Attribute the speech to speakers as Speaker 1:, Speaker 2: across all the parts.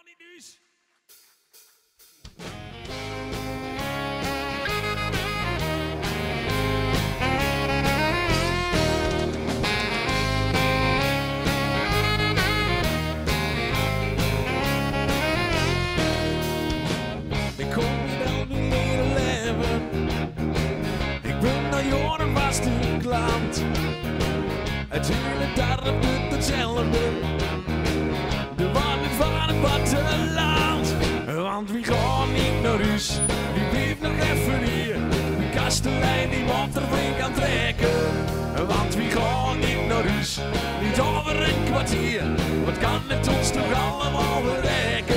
Speaker 1: niet dus.
Speaker 2: Ik kom niet aan mijn leven. Ik ben naar jaren vast in land. Het hele dorp doet hetzelfde. De wandeling van het platteland. Want wie gaat niet naar huis? Wie blijft nog even hier? Die kastelein die moet er flink aan trekken. Want wie gaat niet naar huis? Niet over een kwartier. Wat kan het ons toch allemaal bereiken?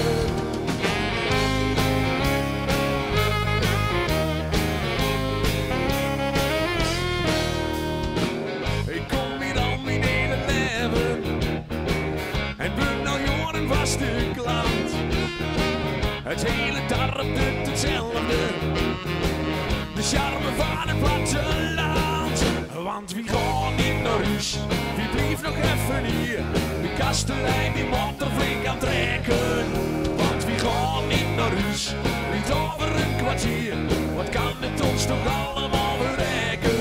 Speaker 2: Ik kom hier al mijn hele leven. En ben al jaren vast in land. Het hele dorp doet hetzelfde. De charme van het platteland. Want wie gaat niet naar huis? Wie blijft nog even hier? De kastelein die moet er flink aan trekken. Want wie gaat niet naar huis? Niet over een kwartier. Wat kan het ons toch allemaal bereiken?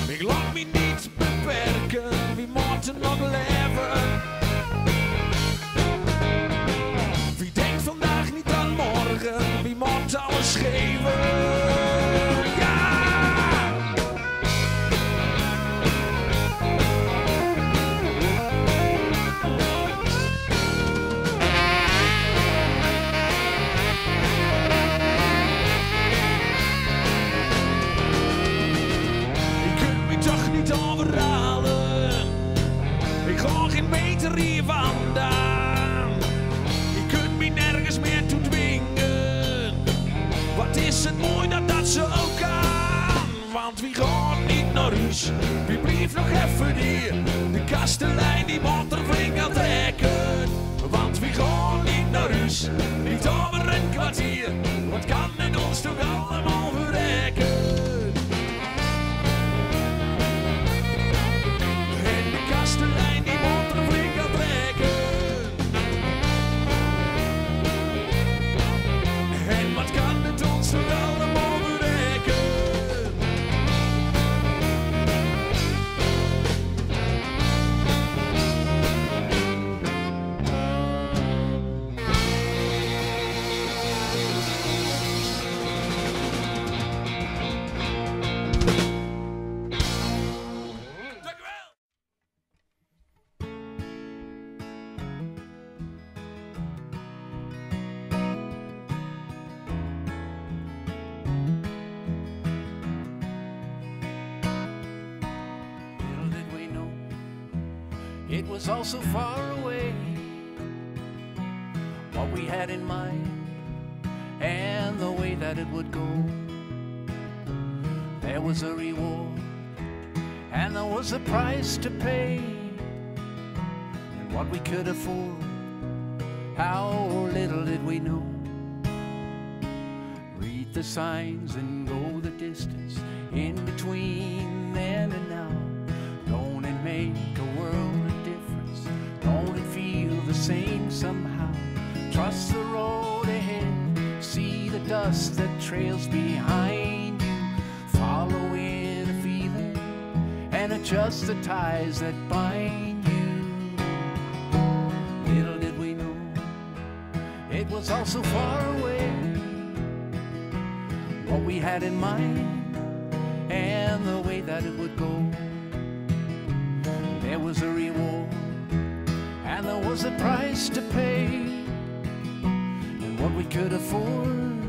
Speaker 2: Ik laat me niet beperken, wie moet nog leven? Wie denkt vandaag niet aan morgen, wie moet alles geven? Ja! Overhalen. Ik ga geen meter hier vandaan. Je kunt me nergens meer toe dwingen. Wat is het mooi dat dat zo kan. Want wie gaat niet naar huis? Wie blijft nog even hier? De kastelein die moet er flink aan trekken. Want wie gaat niet naar huis? Niet over een kwartier. Wat kan het ons toch allemaal verrekken? De lijn die moet er flink aan trekken. En wat kan het ons toch allemaal bereiken?
Speaker 3: It was all so far away, what we had in mind and the way that it would go. There was a reward and there was a price to pay, and what we could afford, how little did we know. Read the signs and go the distance in between then and now. Don't it make a world of difference? Don't it feel the same somehow? Trust the road ahead, see the dust that trails behind you. Follow in a feeling and adjust the ties that bind you. Little did we know it was all so far away, what we had in mind and the way that it would go. There was a reward and there was a price to pay, and what we could afford,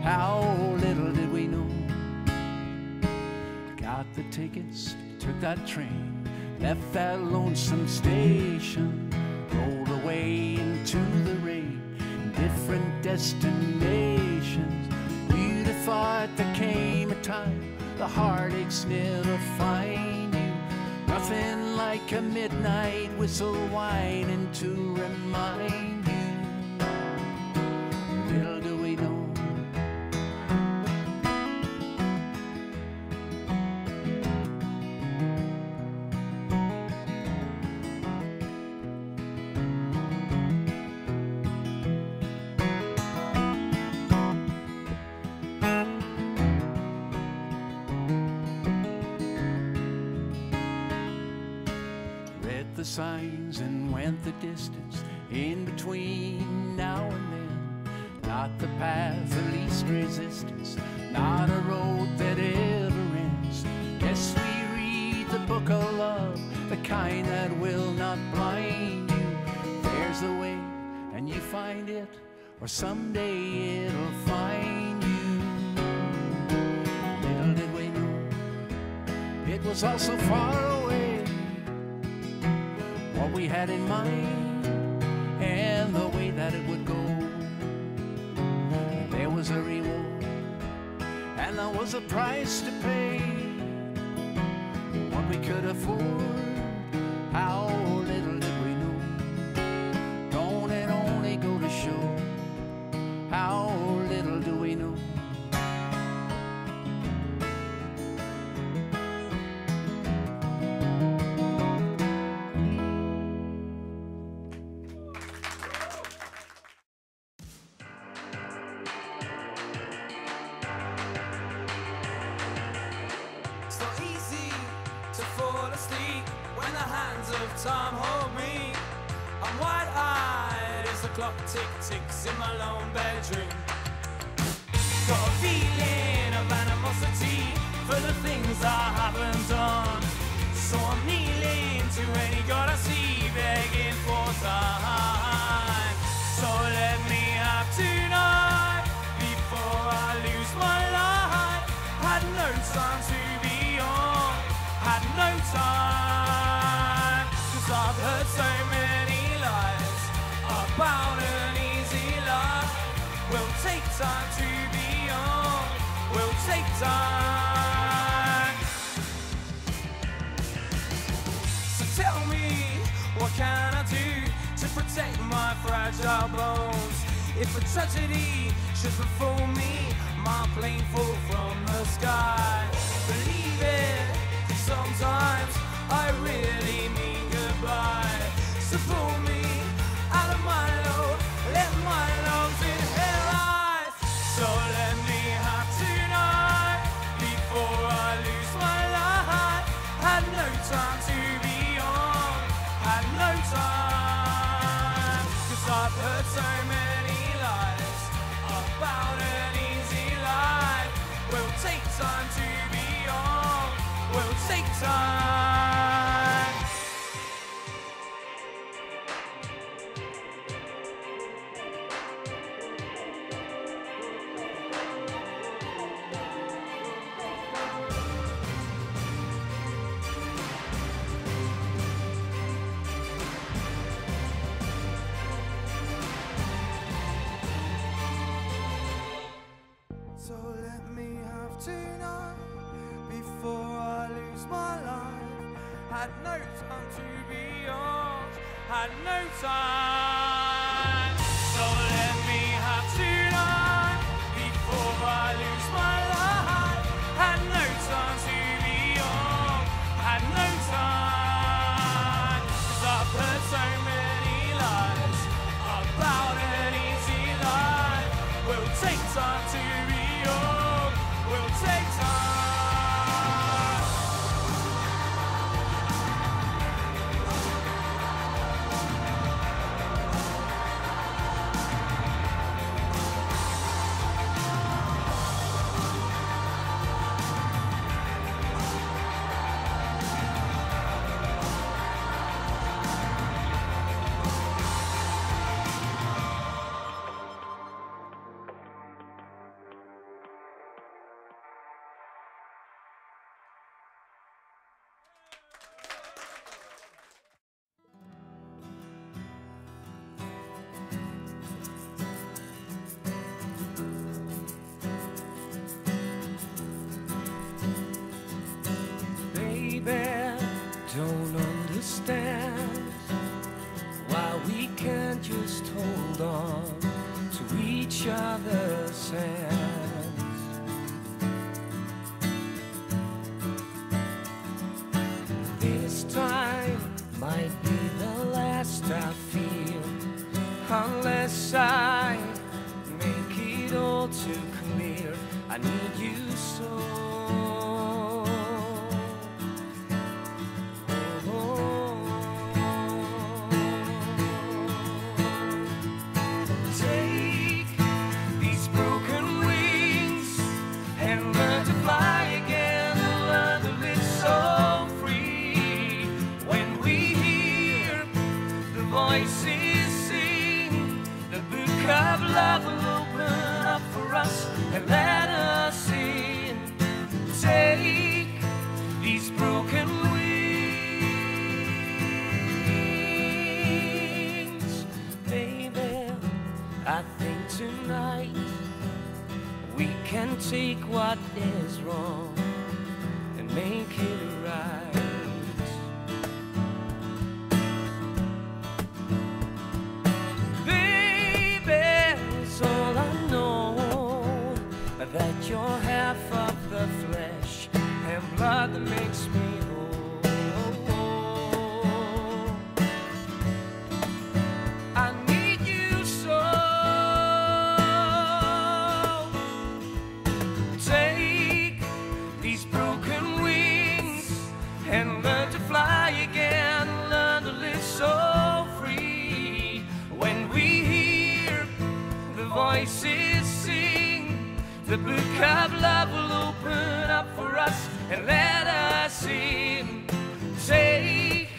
Speaker 3: how little did we know. Got the tickets, took that train, left that lonesome station, rolled away into the rain, different destinations. You'd have thought there came a time the heartaches never find you. Nothing like a midnight whistle whining to remind you. Little do we know the signs and went the distance in between now and then. Not the path of least resistance, not a road that ever ends. Yes, we read the book of love, the kind that will not blind you. There's a way and you find it, or someday it'll find you. Little did we know it was all so far away, what we had in mind and the way that it would go. There was a reward and there was a price to pay, what we could afford, how little did we know. Don't it only go to show how little do we know.
Speaker 2: Time hold me. I'm wide-eyed as the clock tick-ticks in my lone bedroom. Got a feeling of animosity for the things I haven't done. So I'm kneeling to any god I see, begging for time. So let me have tonight before I lose my life. Had no time to be on, had no time. I've heard so many lies about an easy life. Will take time to be on, will take time. So tell me, what can I do to protect my fragile bones? If a tragedy should befall me, my plane fall from the sky. Believe it, sometimes I really mean goodbye. So pull me out of my load, let my lungs inhale life. So let me have tonight before I lose my life. Had no time to be on, had no time. 'Cause I've heard so many lies about an easy life. Will take time to be on, will take time. So let me have tonight before I lose my life. Had no time to be yours, had no time. So let me have tonight before I lose my life. Had no time to be yours, had no time. 'Cause I've heard so many lies about an easy life. Will take time to be yours, will take time. Don't understand why we can't just hold on to each other's hands. This time might be the last I feel, unless I make it all too clear. I need you so.
Speaker 1: take what is wrong and make it right. Baby, it's all I know, that you're half of the flesh and blood that makes me voices sing. The book of love will open up for us and let us in. Take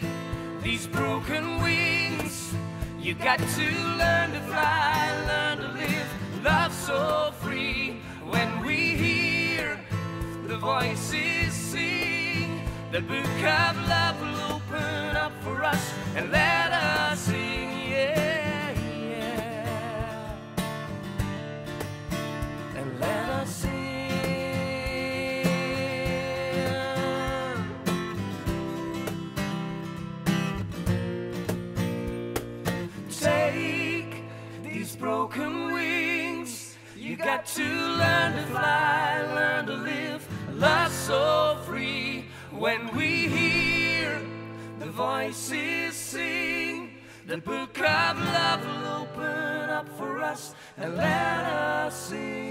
Speaker 1: these broken wings. You got to learn to fly, learn to live, love so free. When we hear the voices sing, the book of love will open up for us and let us sing. Yeah. Let us sing. Take these broken wings. You got to learn to fly, learn to live, love so free. When we hear the voices sing, the book of love will open up for us and let us sing.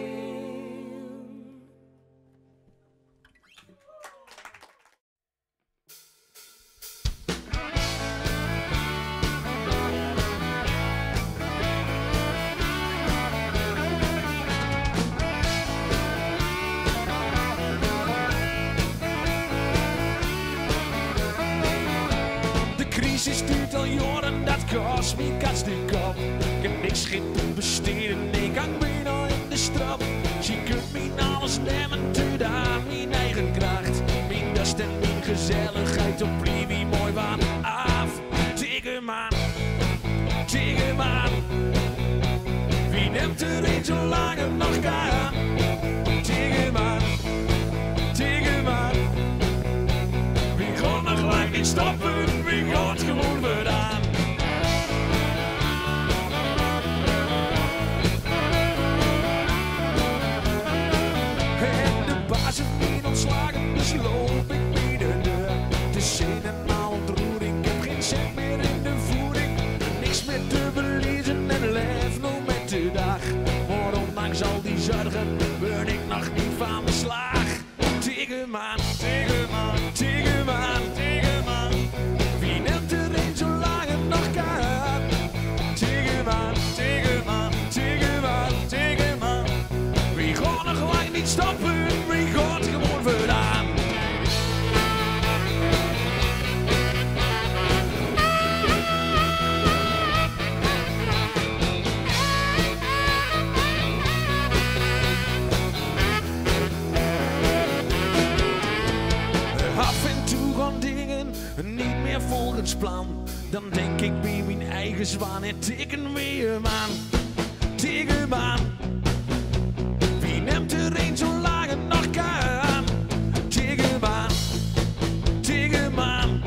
Speaker 2: De crisis duurt al jaren, dat kost me kats de kop. Ik heb niks geen te besteden, ik hang bijna in de strop. Ze kunt me alles nemen, te aan mijn eigen kracht. Mijn dust en mijn gezelligheid op wie mooi van af. Tegen man, tegen man. Wie neemt er een zo lang het nog kan? Tegen man, tegen man. Wie gaat nog lang niet stoppen, wie gaat gewoon gedaan? En de baas heeft niet ontslagen, dus loop ik bij de deur. Het is een en al ontroering, ik heb geen cent meer in de voering. Niks meer te verliezen en leef nog met de dag. Maar ondanks al die zorgen ben ik nog niet van de slag. Tegen man, tegen man, tegen man, tegen man. Wie neemt er een zo lang het nog kan? Tegen man, tegen man, tegen man, tegen man. Wie gaat nog lang niet stoppen, wie gaat gewoon verdaan? Af en toe gaan dingen niet meer volgens plan. Dan denk ik bij mijn eigen zwaan en tegen weer man. Tegen man. Wie neemt er een zo lang het nog kan? Tegen man. Tegen man.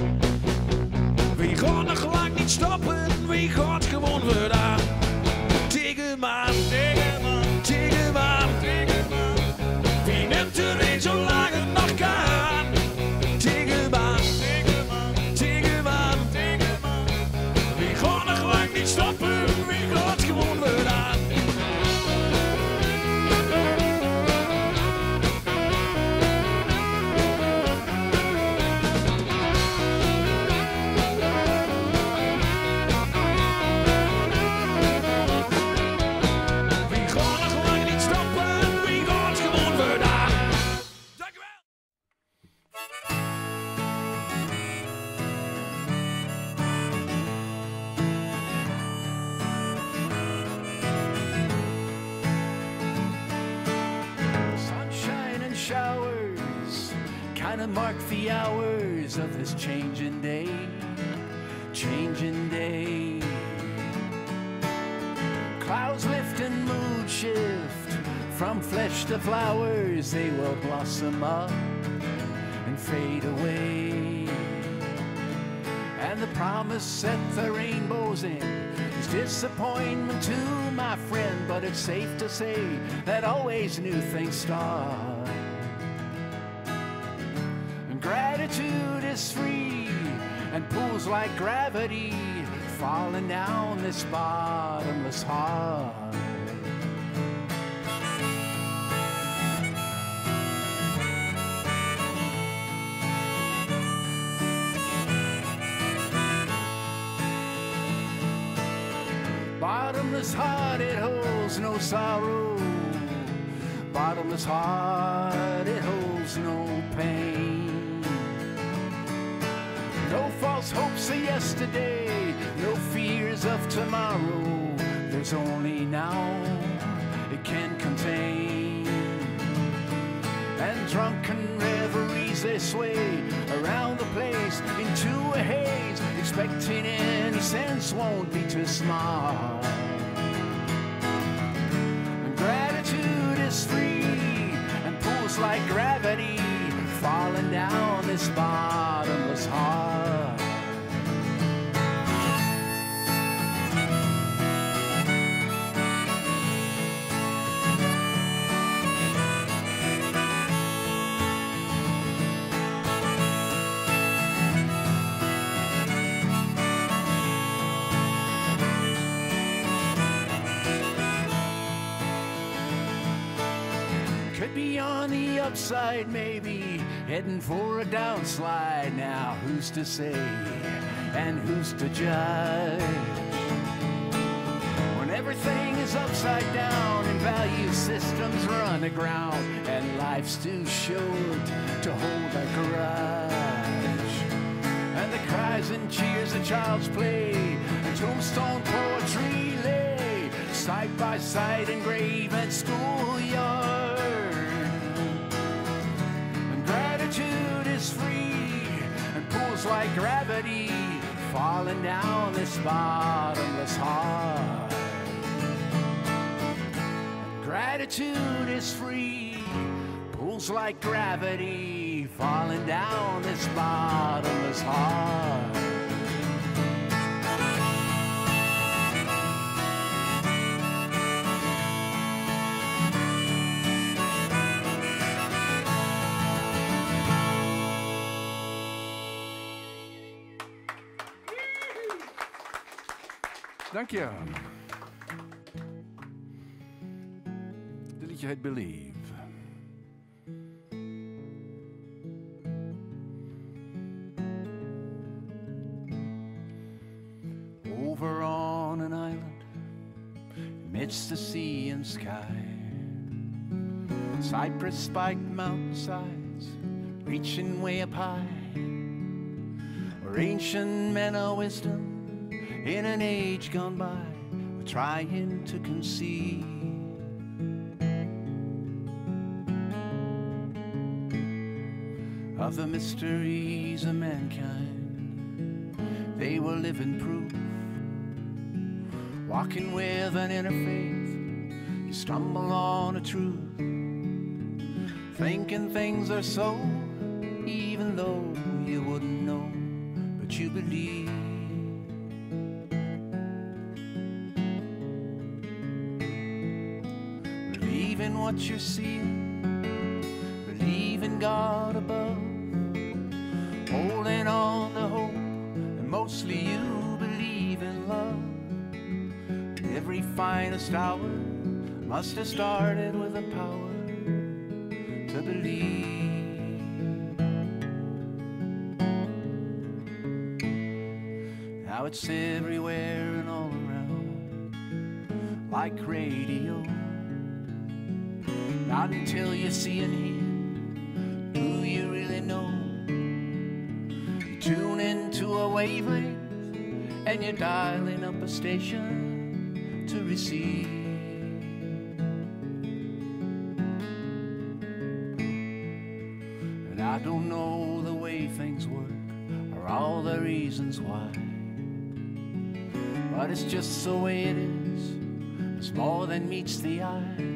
Speaker 2: Wie gaat nog lang niet stoppen? Wie gaat gewoon verdaan? Tegen man. Tegen man. Tegen man. Tegen man. Wie neemt er een zo lang het nog kan? Tegen man. Tegen man. Tegen man. Tegen man. Wie gaat nog lang niet stoppen? Wie gaat gewoon verdaan? Wie gaat nog lang niet stoppen? Wie gaat gewoon verdaan? Dank u wel.
Speaker 3: Sunshine and showers kind of mark the hours of this changing day, changing day. Clouds lift and mood shift, From flesh to flowers, they will blossom up and fade away. And the promise set the rainbows in is disappointment too, my friend. But it's safe to say that always new things start. And gratitude is free and pulls like gravity, falling down this bottomless heart. Bottomless heart, it holds no sorrow. Bottomless heart, it holds no pain. No false hopes of yesterday, no fears of tomorrow. There's only now it can contain. And drunken reveries, they sway around the place into a haze, expecting any sense won't be too smart. And gratitude is free and pulls like gravity, falling down this bottomless heart. Could be on the upside, maybe heading for a downslide. Now who's to say and who's to judge? When everything is upside down and value systems run aground, and life's too short to hold a grudge. And the cries and cheers of child's play and tombstone poetry lay side by side in grave and schoolyard. And gratitude is free and pulls like gravity, falling down this bottomless heart. And gratitude is free, pulls like gravity, falling down this bottomless heart.
Speaker 4: Dank je. Dit liedje heet Believe.
Speaker 3: Over on an island, amidst the sea and sky, cypress spiked mountainsides, reaching way up high, where ancient men of wisdom in an age gone by were trying to conceive of the mysteries of mankind. They were living proof, walking with an inner faith. You stumble on a truth, thinking things are so, even though you wouldn't know, but you believe. Believe in what you're seeing, believe in God above, holding on to hope, and mostly you believe in love. Every finest hour must have started with the power to believe. Now it's everywhere and all around, like radio. Not until you see and hear, do you really know? You tune into a wavelength and you're dialing up a station to receive. And I don't know the way things work or all the reasons why, but it's just the way it is. It's more than meets the eye.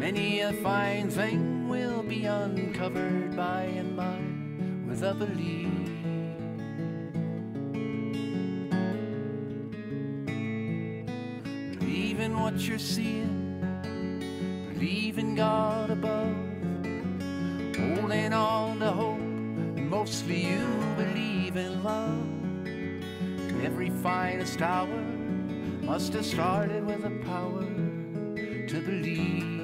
Speaker 3: Many a fine thing will be uncovered by and by with a belief. Believe in what you're seeing, believe in God above, holding on to hope, and mostly you believe in love. Every finest hour must have started with the power to believe.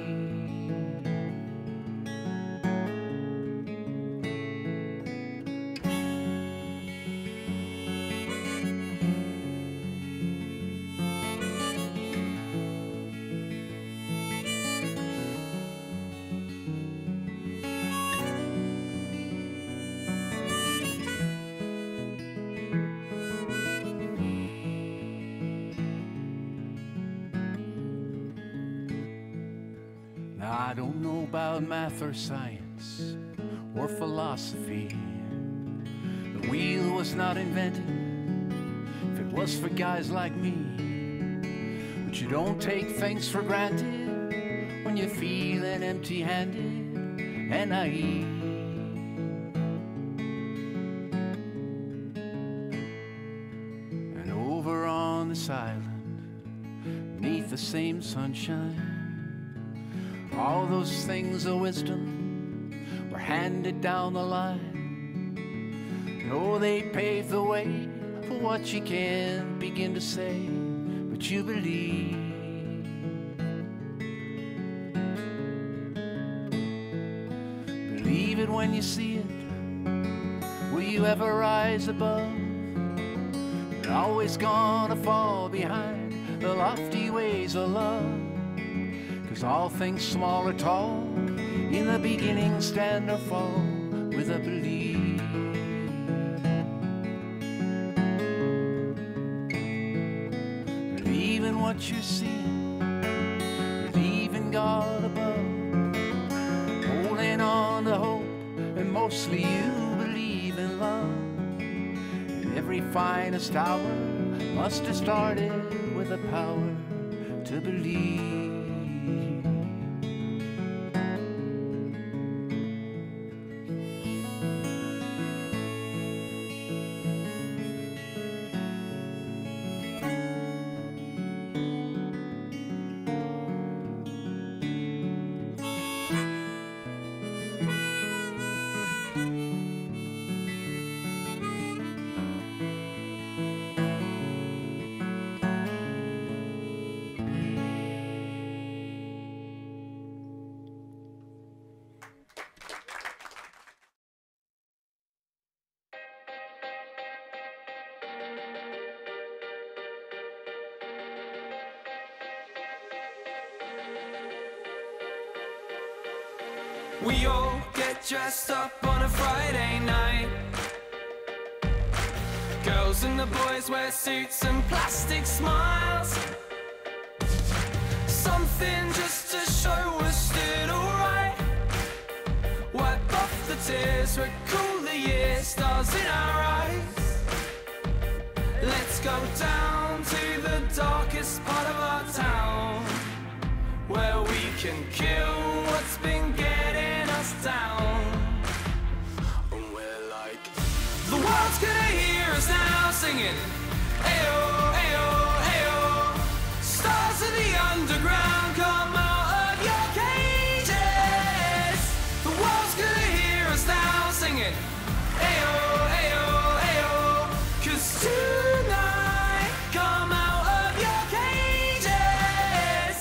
Speaker 3: I don't know about math or science or philosophy. The wheel was not invented if it was for guys like me. But you don't take things for granted when you're feeling empty-handed and naive. And over on this island, beneath the same sunshine, all those things of wisdom were handed down the line. Oh, they paved the way for what you can't begin to say, but you believe. Believe it when you see it. Will you ever rise above? You're always gonna fall behind the lofty ways of love. 'Cause all things small or tall, in the beginning stand or fall with a belief. Believe in what you're seeing, believe in God above, holding on to hope, and mostly you believe in love. And every finest hour must have started with the power to believe.
Speaker 1: We all get dressed up on a Friday night. Girls and the boys wear suits and plastic smiles. Something just to show we're still alright. Wipe off the tears, recall the years, stars in our eyes. Let's go down to the darkest part of our town, where we can kill what's been getting us down. And we're like, the world's gonna hear us now singing, ayo, ayo, ayo. Stars of the underground, come out of your cages. The world's gonna hear us now singing, ayo, ayo, ayo. 'Cause tonight, come out of your cages.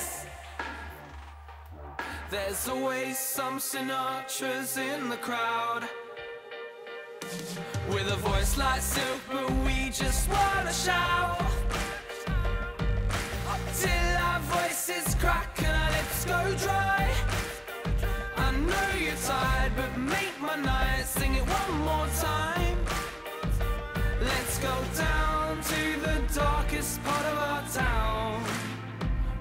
Speaker 1: There's always some Sinatras in the crowd, with a voice like silk, but we just wanna shout till our voices crack and our lips go dry. I know you're tired, but make my night. Sing it one more time. Let's go down to the darkest part of our town,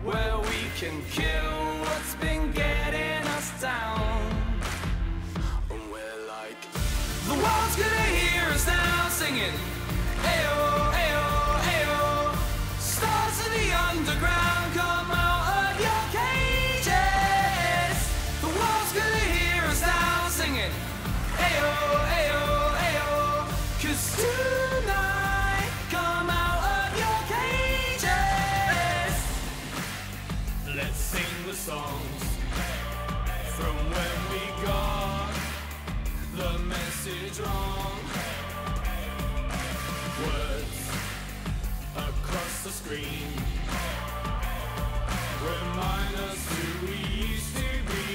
Speaker 1: where we can kill what's been getting us down. And we're like, the world's gonna hear us now singing, ayo, ayo, ayo. Stars of the underground, come out of your cages. ayo, ayo, ayo. 'Cause tonight, come out of your cages. Let's sing the songs from when we got the message wrong. Words across the screen remind us who we used to be.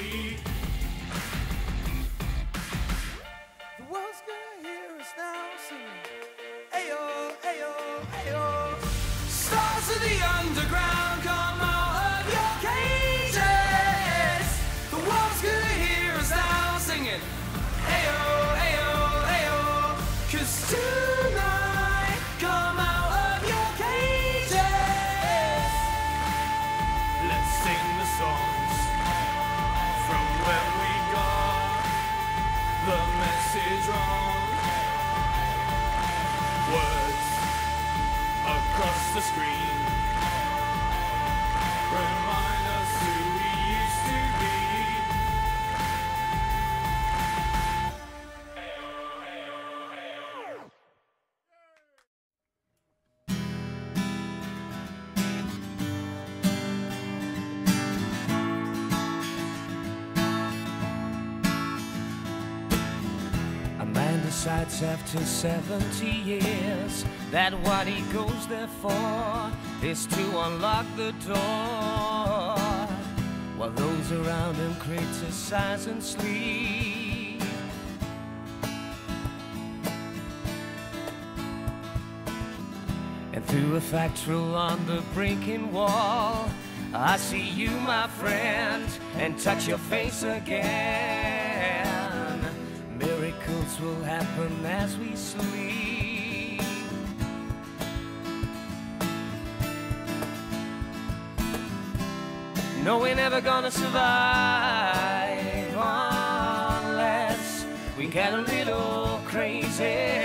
Speaker 1: The world's gonna hear us now singing, ayo, ayo, ayo. Stars of the underground, come out of your cages. The world's gonna hear us now singing, ayo, ayo, ayo. 'Cause tonight, come out of your cages. Let's sing the songs from when we got the message wrong. Words across the screen remind us who we used to be. A man decides after 70 years that what he goes there for is to unlock the door, while those around him criticize and sleep. And through a factual on the breaking wall, I see you, my friend, and touch your face again. Miracles will happen as we sleep. No, we're never gonna survive unless we get a little crazy.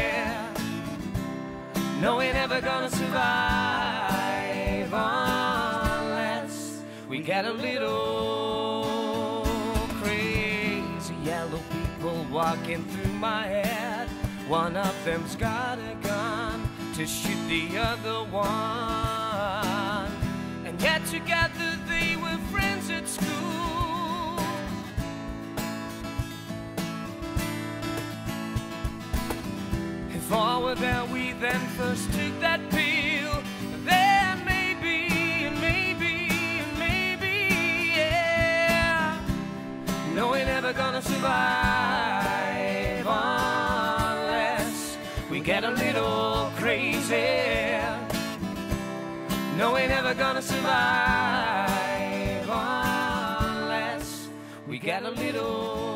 Speaker 1: No, we're never gonna survive unless we get a little crazy. Yellow people walking through my head. One of them's got a gun to shoot the other one. And yet together they were friends at school. If all were there, we then first took that pill. Then maybe, and maybe, and maybe, yeah. No, we're never gonna survive unless we get a little crazy. No, we're never gonna survive unless we get a little.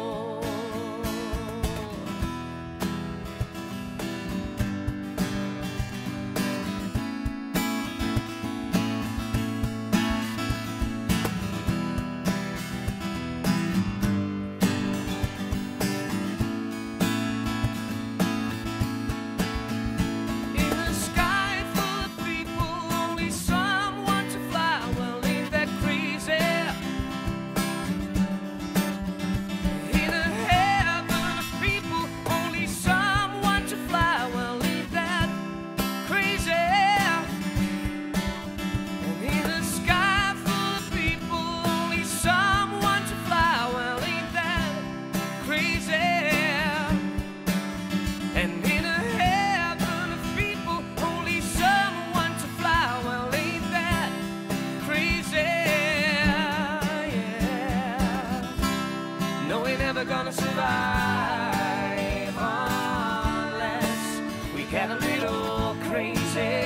Speaker 1: Gonna survive unless we get a little crazy.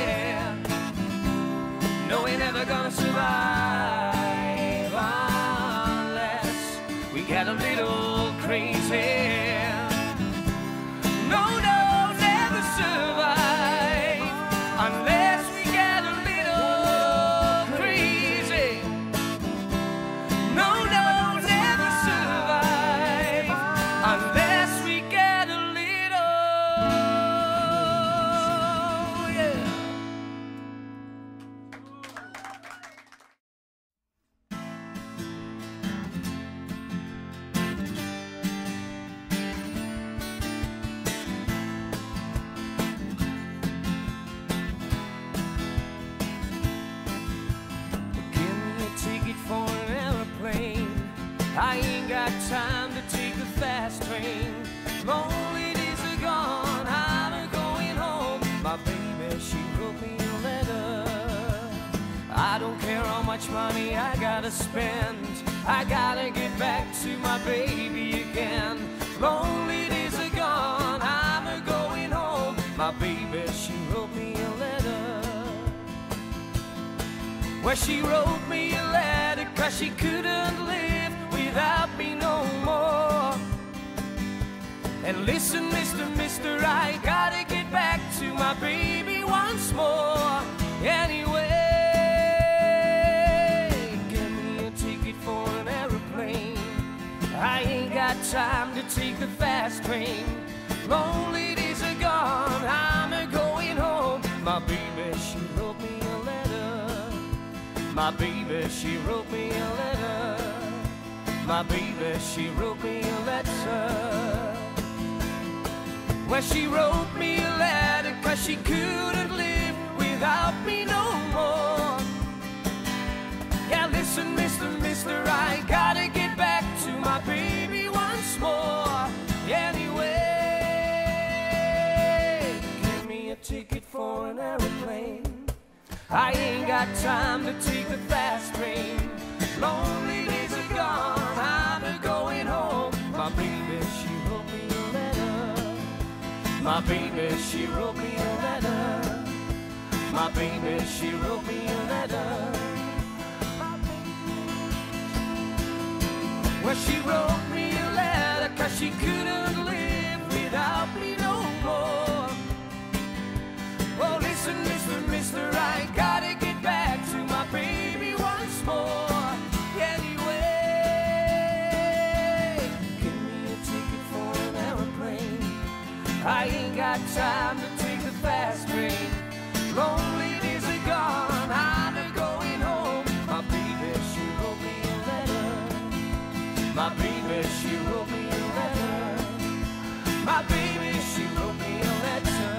Speaker 1: No, we're never gonna survive unless we get a little crazy. No, no, never survive unless we get a little crazy. No, no, never survive unless we get a little, yeah. much money I gotta spend. I gotta get back to my baby again. Lonely days are gone, I'm a-going home. My baby, she wrote me a letter. Well, she wrote me a letter 'cause she couldn't live without me no more. And listen, mister, I gotta get back to my baby once more. Anyway, give me a ticket for an aeroplane. I ain't got time to take the fast train. Lonely days are gone, I'm a-going home. My baby, she wrote me a letter. My baby, she wrote me a letter. My baby, she wrote me a letter. Well, she wrote me a letter 'cause she couldn't live without me no more. Yeah, listen, mister, I gotta get back to my baby once more. Anyway, give me a ticket for an aeroplane. I ain't got time to take the fast train. Lonely days are gone, I'm a-going home. My baby, she wrote me a letter. My baby, she wrote me a letter. My baby, she wrote me a letter. Well, she wrote me a letter 'cause she couldn't live without me no more. Oh, listen, mister, I gotta get back to my baby once more. Anyway, give me a ticket for an aeroplane. I ain't got time to take the fast train. Lonely days are gone, I'm a-going home. My baby, she wrote me a letter. My baby, she wrote me a letter. My baby, she wrote me a letter.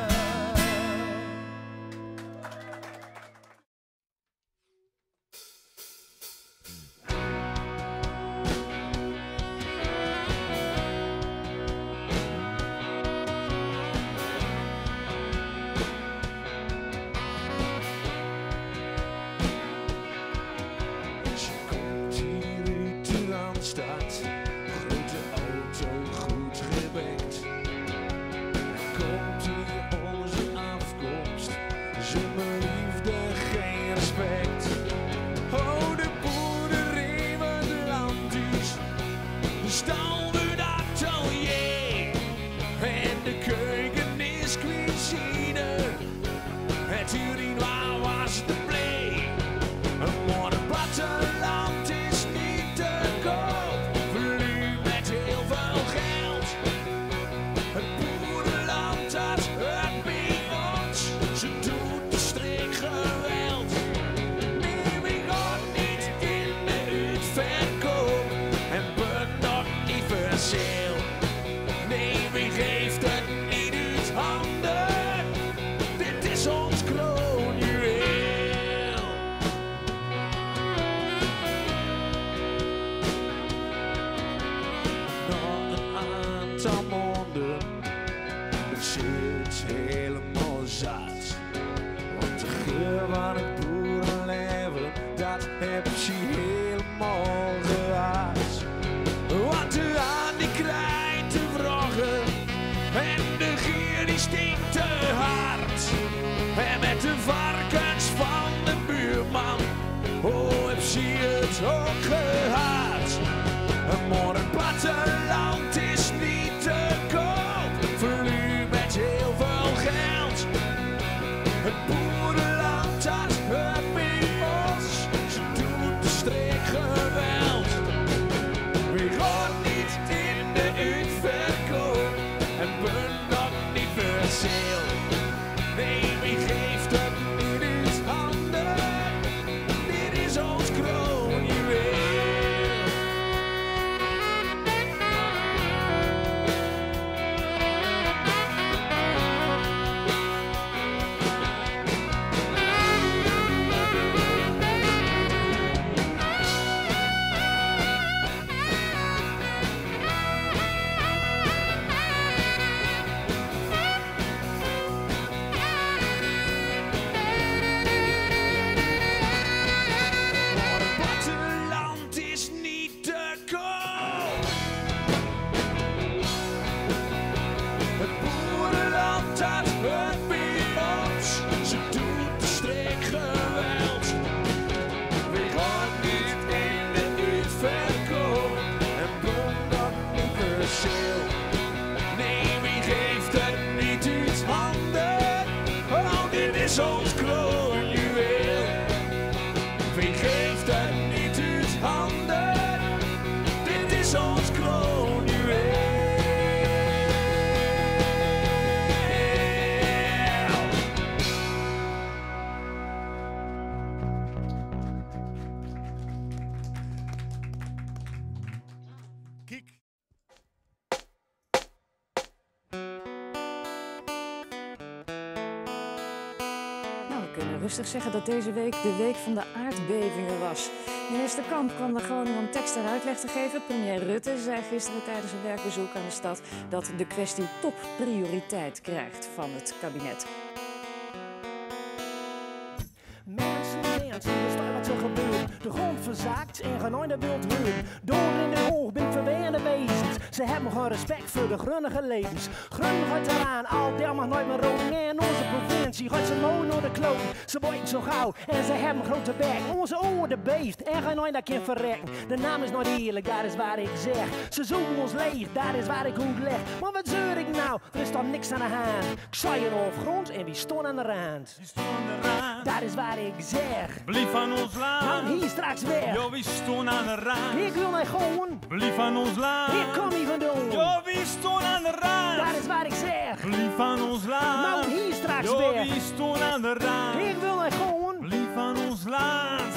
Speaker 5: rustig zeggen dat deze week de week van de aardbevingen was. Minister Kamp kwam er gewoon om tekst en uitleg te geven. Premier Rutte zei gisteren tijdens een werkbezoek aan de stad dat de kwestie topprioriteit krijgt van het kabinet.
Speaker 6: Mensen, er staat wat er gebeurt. De grond verzaakt en geen einde wilt huren. Door in de hoog ben verweerde wezens. Ze hebben geen respect voor de grunnige levens. Grun gaat eraan, al der mag nooit meer roken. En onze provincie gaat ze mooi naar de kloot. Ze worden zo gauw en ze hebben een grote bek. Onze oude beest en geen einde kan verrekken. De naam is nooit eerlijk, daar is waar ik zeg. Ze zoeken ons leeg, daar is waar ik goed leg. Maar wat zeur ik nou? Er is toch niks aan de hand. Ik zei je op grond en wie stond aan de rand?
Speaker 7: Wie stond aan de rand?
Speaker 6: Dat is waar ik zeg.
Speaker 7: Blief van ons land.
Speaker 6: Nou, hier straks weg.
Speaker 7: Jo, wie stond aan de rand?
Speaker 6: Ik wil naar gewoon.
Speaker 7: Blief van ons land.
Speaker 6: Hier kom je vandaan.
Speaker 7: Jo, wie stond aan de rand?
Speaker 6: Dat is waar ik zeg.
Speaker 7: Blief van ons land.
Speaker 6: Nou, hier straks
Speaker 7: Jo,
Speaker 6: weg.
Speaker 7: wie stond aan de rand?
Speaker 6: Ik wil naar gewoon.
Speaker 7: Blief van ons land.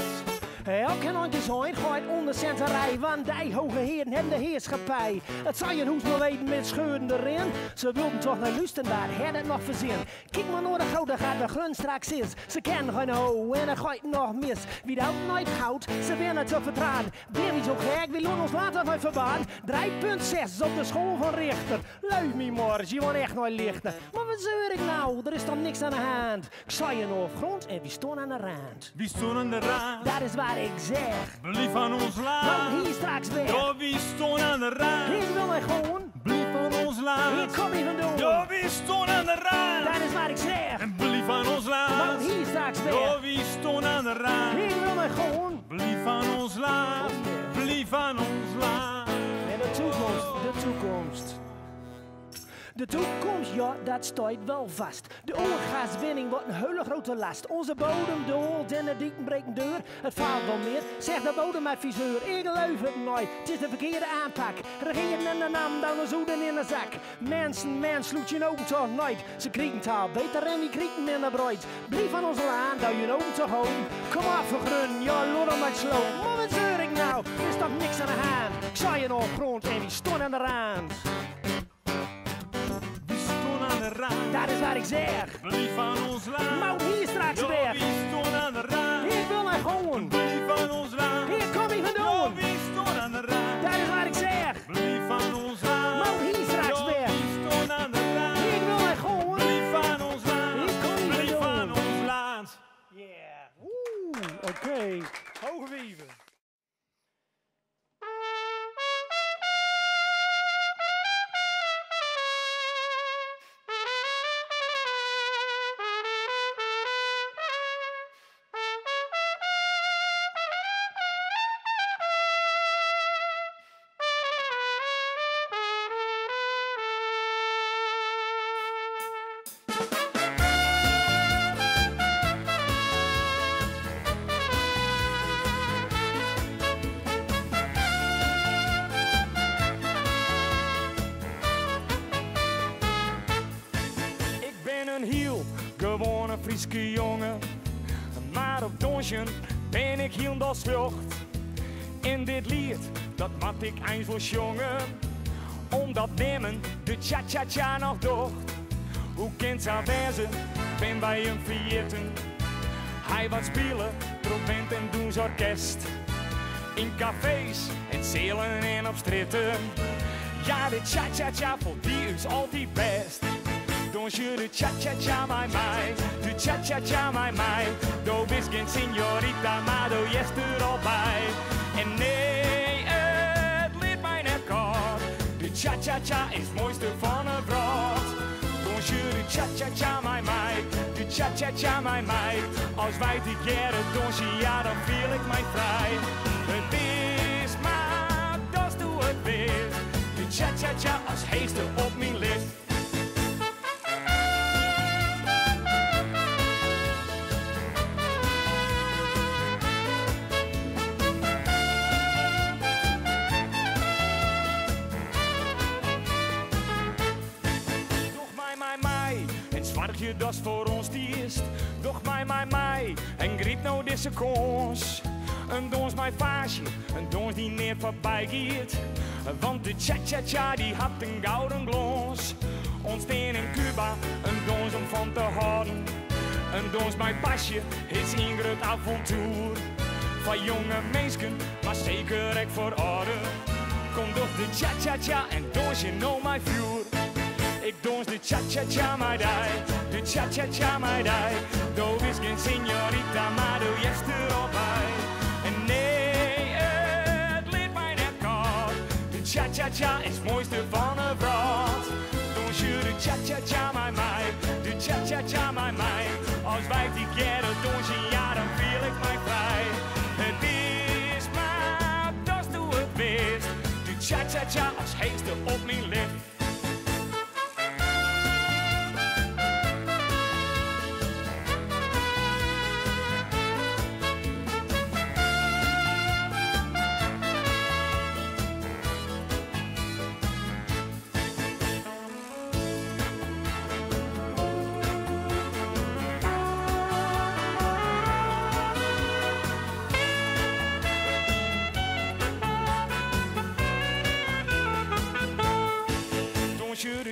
Speaker 6: Elke handje zo'n gooit onder centerij, want die hoge heren hebben de heerschappij. Het zou je hoes nog weten met scheuren erin. Ze wilden toch naar luisteren, daar had het nog verzin. Kijk maar naar de gouden gaat de grun straks is. Ze kennen geen ho en er gooit nog mis. Wie dat nooit houdt, ze winnen te vertraden. Ben niet zo gek, we doen ons later nooit verbaan. 3,6 op de school van Richter. Luif me morgen, je wordt echt nooit lichter. Maar wat zeur ik nou, er is toch niks aan de hand. Ik zei je nog op grond en wie stond aan de rand.
Speaker 7: Wie stond aan de rand?
Speaker 6: Dat is waar ik zeg.
Speaker 7: Blief van ons land.
Speaker 6: Nou, hier straks weg.
Speaker 7: Jo, wie stond aan de rand?
Speaker 6: Ik wil mij gewoon.
Speaker 7: Blief van ons land.
Speaker 6: Hier kom je vandaan.
Speaker 7: Jo, wie stond aan de rand?
Speaker 6: Dat is waar ik zeg.
Speaker 7: En blief van ons land.
Speaker 6: Nou, hier straks weg.
Speaker 7: Jo, wie stond aan de rand?
Speaker 6: Ik wil mij gewoon.
Speaker 7: Blief van ons land. Blief van ons land.
Speaker 6: En de toekomst, de toekomst. De toekomst, ja, dat staat wel vast. De oorgaswinning wordt een hele grote last. Onze bodem, de holt en de dieken breken deur. Het valt wel meer, zegt de bodemadviseur. Ik geloof het nooit, het is de verkeerde aanpak. Regeren en de naam, dan de zoeden in de zak. Mensen, sloet je ogen toch nooit. Ze krieken het al beter en wie krieken minder brood. Blijf van ons land, hou je ogen toch home. Kom af, vergrun, ja, lood om het sloot. Maar wat zeur ik nou, er is toch niks aan de hand. Ik zei je nog op grond en wie stond aan de rand. Dat is waar ik zeg.
Speaker 7: Blief van ons land.
Speaker 6: Nou, hier straks
Speaker 7: Jo,
Speaker 6: weg.
Speaker 7: wie stond aan de rand?
Speaker 6: Ik wil naar gewoon.
Speaker 7: Blief van ons land.
Speaker 6: Hier kom je vandaan.
Speaker 7: Jo, wie stond aan de rand?
Speaker 6: Dat is waar ik zeg.
Speaker 7: Blief van ons land.
Speaker 6: Nou, hier straks
Speaker 7: Jo,
Speaker 6: weg.
Speaker 7: wie stond aan de rand?
Speaker 6: Ik wil naar gewoon.
Speaker 7: Blief van ons land.
Speaker 6: Hier kom je
Speaker 7: Blief
Speaker 6: vandaan.
Speaker 7: van ons land.
Speaker 6: Yeah. Oeh, oké. Hoge wieven.
Speaker 1: Gewoon een Frieske jongen, maar op donzen ben ik heel dat vlucht. In dit lied, dat mat ik eens wil jongen, omdat nemen de cha-cha-cha nog docht. Hoe kind zou wezen, ben bij hem vergeten. Hij wat spelen, trompet en doens orkest. In cafés en zelen en op stritten. Ja, de cha-cha-cha voelt die is altijd best. Don't je de cha-cha-cha mij, de cha-cha-cha mij. Do bist geen signorita, maar do jest er al bij. En nee, het liet mij net kort. De cha-cha-cha is het mooiste van het brood. Don't je de cha-cha-cha mij, de cha-cha-cha mij. Als wij together dansen, ja dan voel ik mij vrij. Het is maar, dat is hoe het is. De cha-cha-cha als heeste op mijn list. Je dat is voor ons die is. Doch mij, en griep nou deze kans. Een dons mijn vaasje, een dons die neer voorbij gaat. Want de cha-cha-cha die had een gouden glans. Ons steen in Cuba, een dons om van te houden.
Speaker 7: Een dans mijn pasje is een groot avontuur. Van jonge mensen, maar zeker ook voor ouder. Kom toch de cha-cha-cha en dans je nou mijn vuur. Ik dans de cha-cha-cha my day, de cha-cha-cha my day. Doe is geen signorita, maar doe je er al bij. En nee, het leert mij net koud. De cha-cha-cha is het mooiste van een vrouw. Dans je de cha-cha-cha my meid, de cha-cha-cha my meid. Als wij die keren dansen, ja dan voel ik mij vrij. Het is maar, dat is hoe het best. De cha-cha-cha als heetste op mijn lift.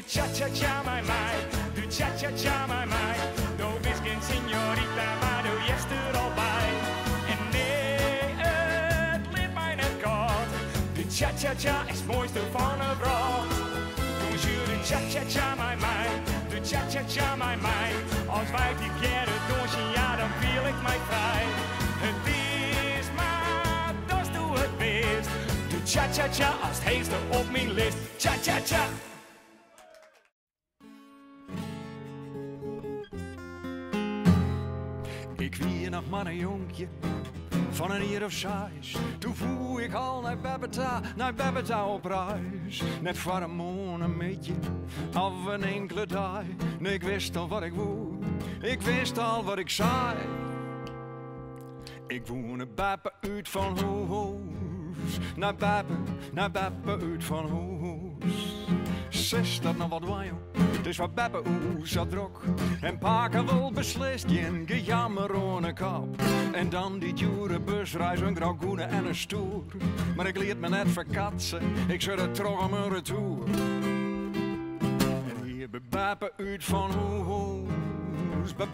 Speaker 7: Cha-cha-cha my meid, doe cha-cha-cha my meid. Doe is geen signorita, maar doe je er al bij. En nee, het leert mij net koud. De cha-cha-cha is het mooiste van een vrouw. Doe je de cha-cha-cha my meid, de cha-cha-cha my meid. Als wij die keren dansen, ja dan voel ik mij vrij. Het is maar, dat is hoe het best. De cha-cha-cha als het heetste op mijn list. Cha-cha-cha.
Speaker 3: Ik wie nog maar een jonkje van een jaar of 6. Toen voer ik al naar Babeta op reis. Net voor een maand met je, of een enkele dag. Nee, ik wist al wat ik wou, ik wist al wat ik zei. Ik woonde Bappen uit van Hoos, naar Bappen uit van Hoos. Zes dat nog wat wijn, dus wat Bappen oe zat drok. En Paken wel beslist, geen gejammer ohne kop. En dan die dure busreis, een grauwgoene en een stoer. Maar ik liet me net verkatsen, ik zat er terug om een retour. En hier bij Bappen uit van Hoos, bij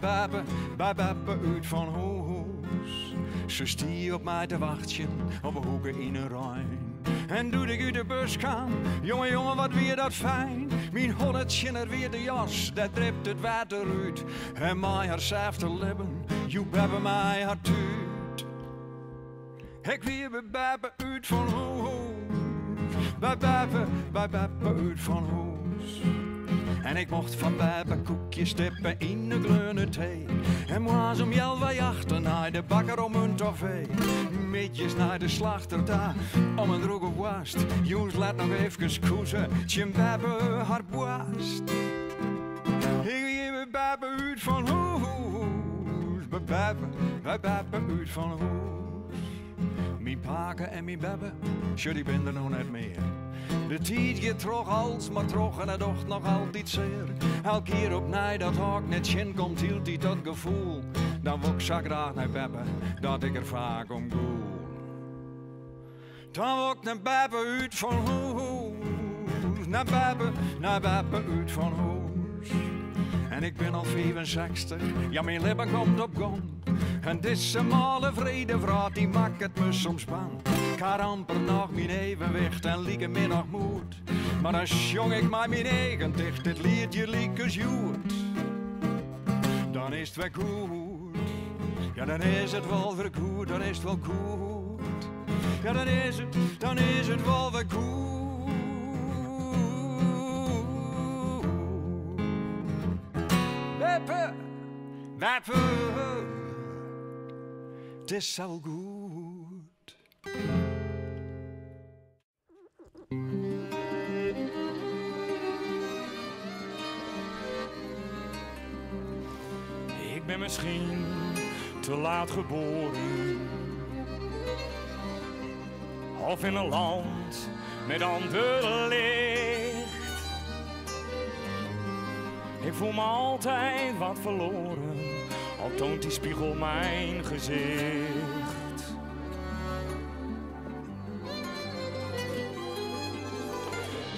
Speaker 3: Bappen uit van Hoos. Ze stier op mij te wachten, op een hoeken in een ruim. En toen ik uit de bus kwam, jongen, wat weer dat fijn. Mijn holletje er weer de jas, dat dript het water uit. En mij haar zafte lippen, joep hebben mij haar tuut. Ik weer bij Bappen uit van Hoos, bij Bappen uit van Hoos. En ik mocht van Bappen koekjes stippen in de kleine thee. En was om jelwij achter naar de bakker om een toffee. Metjes naar de slachter daar, om een droge wast. Jongens, laat nog even koezen, tjem Bappen haar boast. Ik weer bij Bappen uit van Hoos, bij Bappen uit van Hoos. Mijn Paken en mijn Bappen, die ben er nog net meer. De tijd gaat terug als, maar terug en het docht nog altijd zeer. Elke keer opnieuw dat hak net zin komt, hield hij dat gevoel. Dan wou ik zo graag naar Bappen, dat ik er vaak om goel. Dan wou ik naar Bappen uit van Hoos, naar Bappen uit van Hoos. En ik ben al 65, ja mijn lippen komt op gang. En deze male vrede vrouw, die maakt het me soms bang. Ik had amper nog mijn evenwicht en lieke me nog moed. Maar dan jong ik maar mijn eigen dicht, dit liedje lieke zoet. Dan is het wel goed, ja dan is het wel weer goed, dan is het wel goed. Ja dan is het wel weer goed. Bappen, het is zo goed.
Speaker 7: Ik ben misschien te laat geboren. Of in een land met ander licht. Ik voel me altijd wat verloren, al toont die spiegel mijn gezicht.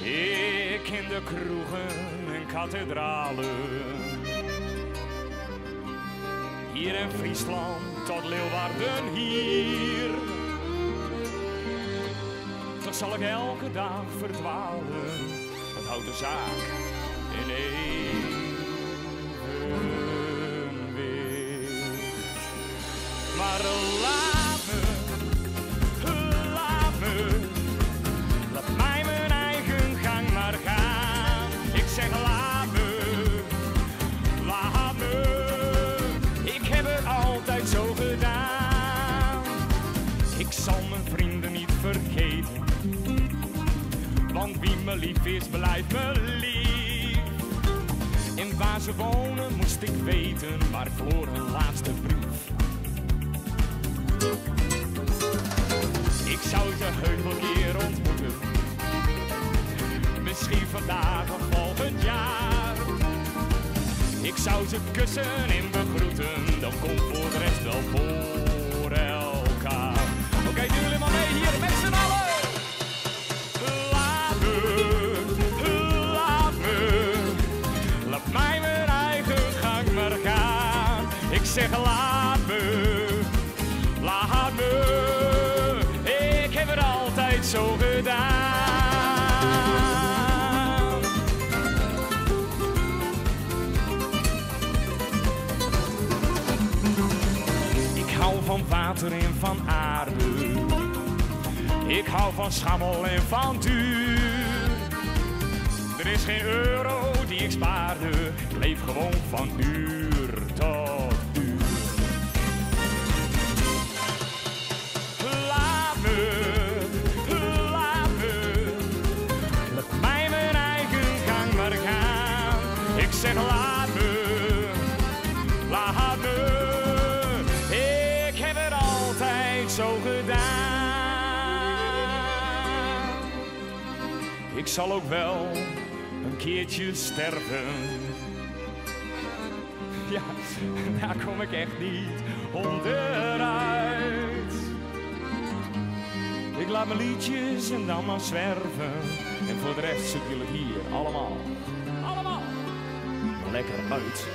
Speaker 7: Ik in de kroegen en kathedralen hier in Friesland tot Leeuwarden hier. Toch zal ik elke dag verdwalen, het houdt de zaak in evenwicht. Maar laat mij mijn eigen gang maar gaan. Ik zeg laat me, ik heb het altijd zo gedaan. Ik zal mijn vrienden niet vergeten, want wie me lief is, blijft me lief. En waar ze wonen moest ik weten, maar ik verloor hun laatste brief. Ik zou ze heus wel een keer ontmoeten, misschien vandaag of volgend jaar. Ik zou ze kussen en begroeten, dan komt voor de rest wel voor elkaar. Oké, doen jullie maar mee hier met z'n allen. Laat mij mijn eigen gang maar gaan. Ik zeg laat me. Ik heb het altijd zo gedaan. Ik hou van water en van aarde. Ik hou van schammel en van duur. Er is geen euro die ik spaarde. Ik leef gewoon van uur tot uur. Laat mij mijn eigen gang maar gaan. Ik zeg laat me. Ik heb het altijd zo gedaan. Ik zal ook wel een keertje sterven. Ja, daar kom ik echt niet onderuit. Ik laat mijn liedjes en dan maar zwerven. En voor de rest zoek je het hier allemaal lekker uit.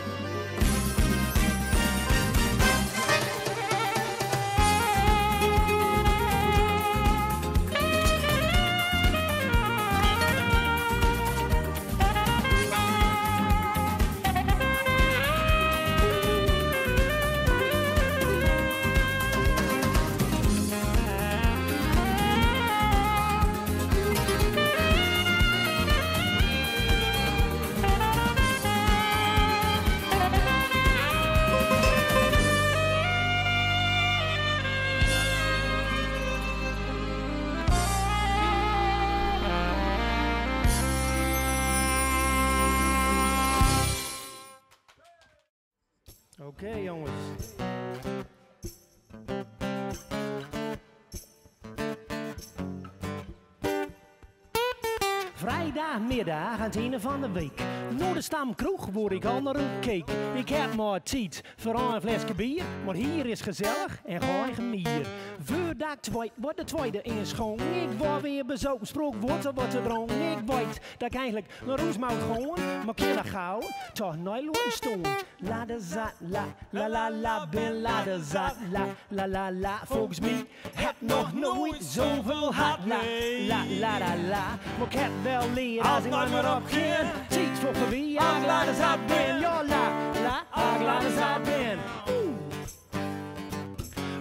Speaker 6: Oké, jongens. Vrijdagmiddag aan het einde van de week. Naar de stamkroeg word ik al naar een cake. Ik heb maar tijd voor een flesje bier. Maar hier is gezellig en geen gemier. Voordat ik weet wordt de tweede inschonk. Ik word weer bezopen, sprook wordt er wat te dronk. Ik weet dat ik eigenlijk naar Roes moet gaan. Maar kan dat gauw toch nooit laten staan. La de zat, la, ben la de zat, la. Volgens mij heb nog nooit zoveel hart, la. Maar ik heb wel leer als ik maar op geen. Ziet voor wie ik la de zat ben, ja ik la de zat ben.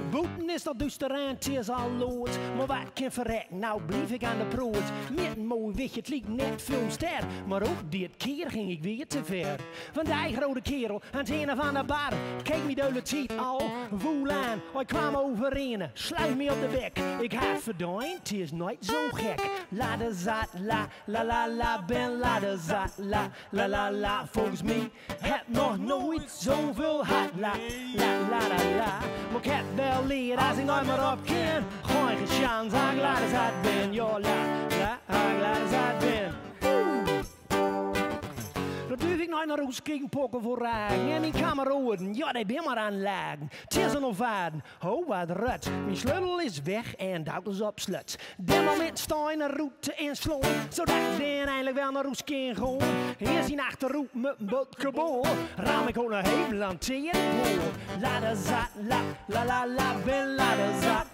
Speaker 6: Boeten is dat duister en het is al lood. Maar wat kan verrekken, nou blijf ik aan de proot. Met een mooi wichtje, het liep net filmster. Maar ook dit keer ging ik weer te ver. Van die grote kerel aan het einde van de bar. Keek me duidelijk ziet al, voel aan. Ik kwam overeen, sluit me op de bek. Ik had verdoen, het is nooit zo gek. La de zat, la, ben la de zat, la. Volgens mij heb nog nooit zoveel hart, la. Maar ik heb wel leer als ik nooit maar op kan. Gooi geen chance, ik la de zat ben, ja ik la de zat ben. Dat durf ik nooit naar huis kijken pokken voor regen. En mijn kameraden, ja, die ben maar aan lagen. Het is er nog vaden, oh wat rut. Mijn sleutel is weg en dat is op slot. Dit moment sta in een route in sloon, zodat ik dan eindelijk wel naar huis kan gaan. Hier is hij achterroep met een botgeboor. Raam ik ook nog heel lang tegen het la da za, la la la, ben la da za,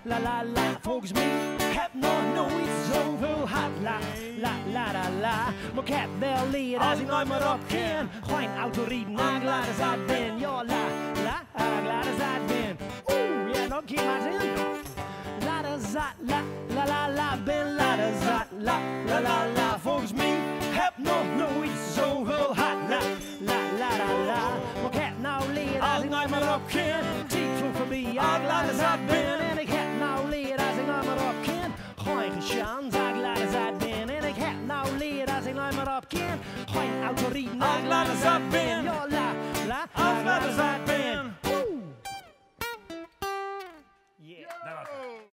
Speaker 6: la la. Volgens mij heb nog nooit zoveel hard la la. Maar ik heb wel leer als ik nooit meer op kan. Geen autorieten, ik laat eens uit ben. Ja, la, ik laat eens uit ben. Oeh, ja, nog een keer maar zin. La da za, la, ben la da za, la. Volgens mij heb nog nooit zoveel hard la. Maar ik heb nou leer als ik nooit meer op kan. Tijd vloog voorbij, ik laat eens uit ben. En ik heb nou leer als ik nooit meer op kan. Geen chance, ik laat eens uit ben. En ik heb nou leer als ik nooit meer op kan. Geen autorieten, ik laat eens uit ben. Ja, la, ik laat eens uit ben. Yeah, dat was het.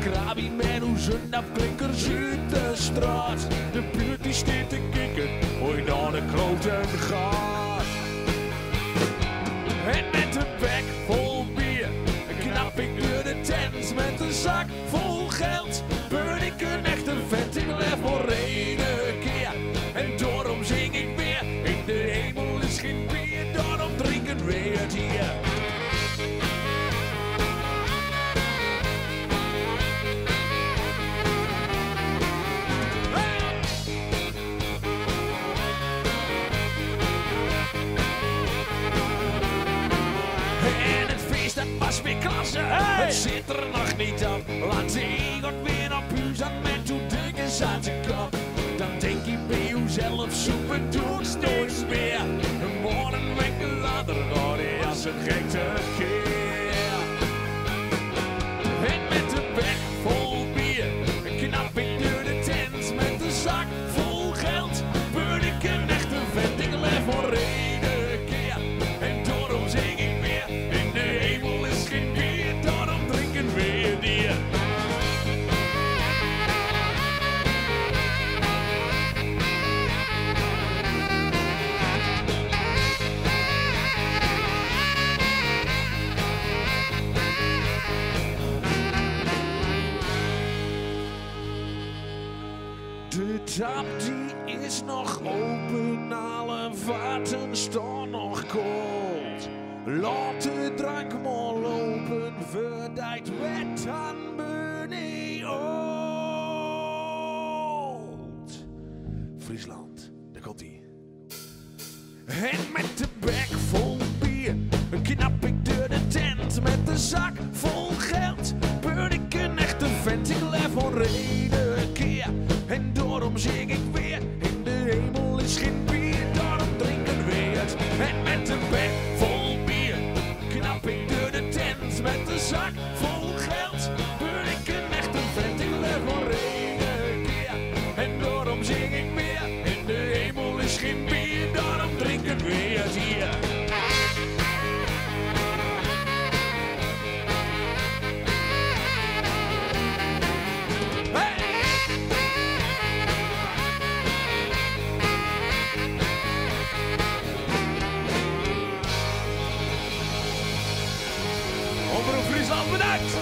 Speaker 2: Krabi met hoe zondagblinkers uit de straat. De buurt die staat te kikken, ooit naar de kloten gaat. En met een bek vol bier knap ik door de tent met een zak vol geld. Ben ik een echte vent, ik leef voor één keer. En daarom zing ik weer, in de hemel is geen bier, daarom drinken we het hier. Was weer klasse, het zit er nog niet op. Laat ik ook weer naar huis aan met hoe dingen zat te kop. Dan denk je bij jezelf, super doet nooit meer. Morgen wekken later, oh die als een gek keer. En met de bek vol bier, knap ik door de tent met een zak vol geld. Ben ik een echte vent, ik leef voor één keer. En daarom zing ik weer, in de hemel is geen bier, daarom drinken we het hier. De tap die is nog open, alle vaten staan nog koud. Laat de drank maar lopen, voordat wet aan beneden oud. Friesland, daar komt ie. En met de bek vol bier knap ik door de tent met de zak vol geld. Ben ik een echte vent, ik leef voor één keer. En daarom zing ik weer, in de hemel is geen bier, daarom drinken we het. En met de bek vol bier knap ik door de tent met de zak vol geld. Ben ik een echte vent, ik leef voor één keer. En daarom zing ik weer, in de hemel is geen bier, daarom drinken we het hier. Omroep Friesland, bedankt!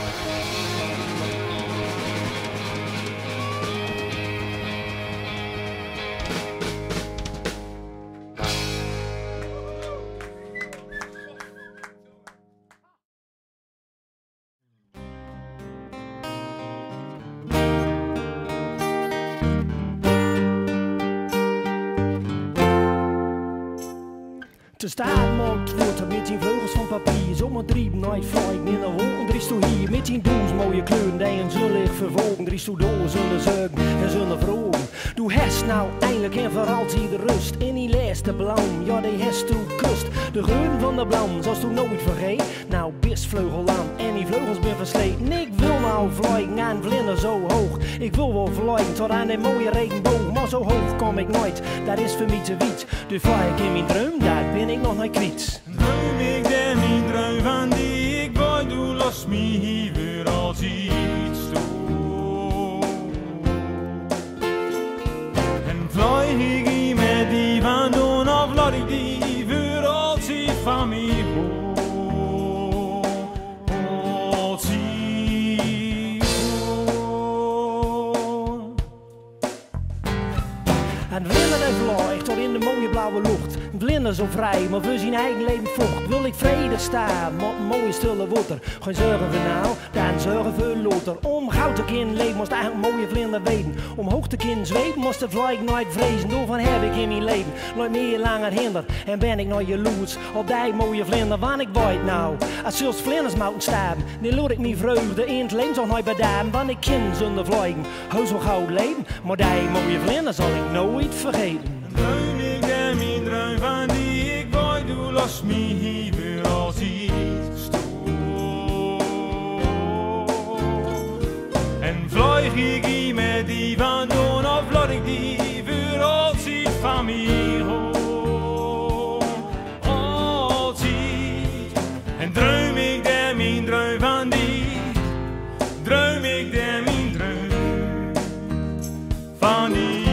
Speaker 6: Ze staat maakt voort met zijn vleugels van papier. Zomaar drieben naar het vliegen in de wolken. Er is toe hier met zijn doos mooie kleuren. Die een zullig vervolgen. Er is toe door zonder zuigen en zonder vroegen. Doe hest nou eindelijk en vooral zie de rust. In die laatste blauw, ja die hest toe kust. De geur van de blauw, zoals toen nooit vergeet. Nou best vleugel aan en die vleugels ben versleten. Ik wil nou vliegen aan vlinder zo hoog. Ik wil wel vliegen tot aan die mooie regenboog. Maar zo hoog kom ik nooit, dat is voor mij te wiet. Dus vlieg ik in mijn droom, daar ben ik nog nooit kwijt.
Speaker 8: Droom ik de mijn droom van die ik wou, doe los me hier weer als iets toe. En vlieg ik hier met die van doen of laat ik die weer als iets van mij hoor.
Speaker 6: En vlinder en vlieg tot in de mooie blauwe lucht. Vlinder zo vrij, maar voor zijn eigen leven vocht. Wil ik vrede staan, met een mooie stille water. Geen zorgen voor nou, dan zorgen voor later. Om goud te kunnen leven, moest eigenlijk een mooie vlinder weten. Om hoog te kunnen zweven, moest de vlieg nooit vrezen. Daarvan heb ik in mijn leven nooit meer langer hinder. En ben ik nou jaloers op die mooie vlinder. Want ik weet nou, als zulks vlinders mouten staan, dan laat ik mijn vreugde in het leven nog nooit bedaan. Want ik ken zonder vliegen, heus wel goud leven. Maar die mooie vlinder zal ik nooit vergeten.
Speaker 8: Droom ik de mijn droom van die ik wou, doe los me hier weer als iets toe. En vlieg ik hier met die van doen of laat ik die weer als iets van mij hoor. Als iets. En droom ik de mijn droom van die, droom ik de mijn droom van die.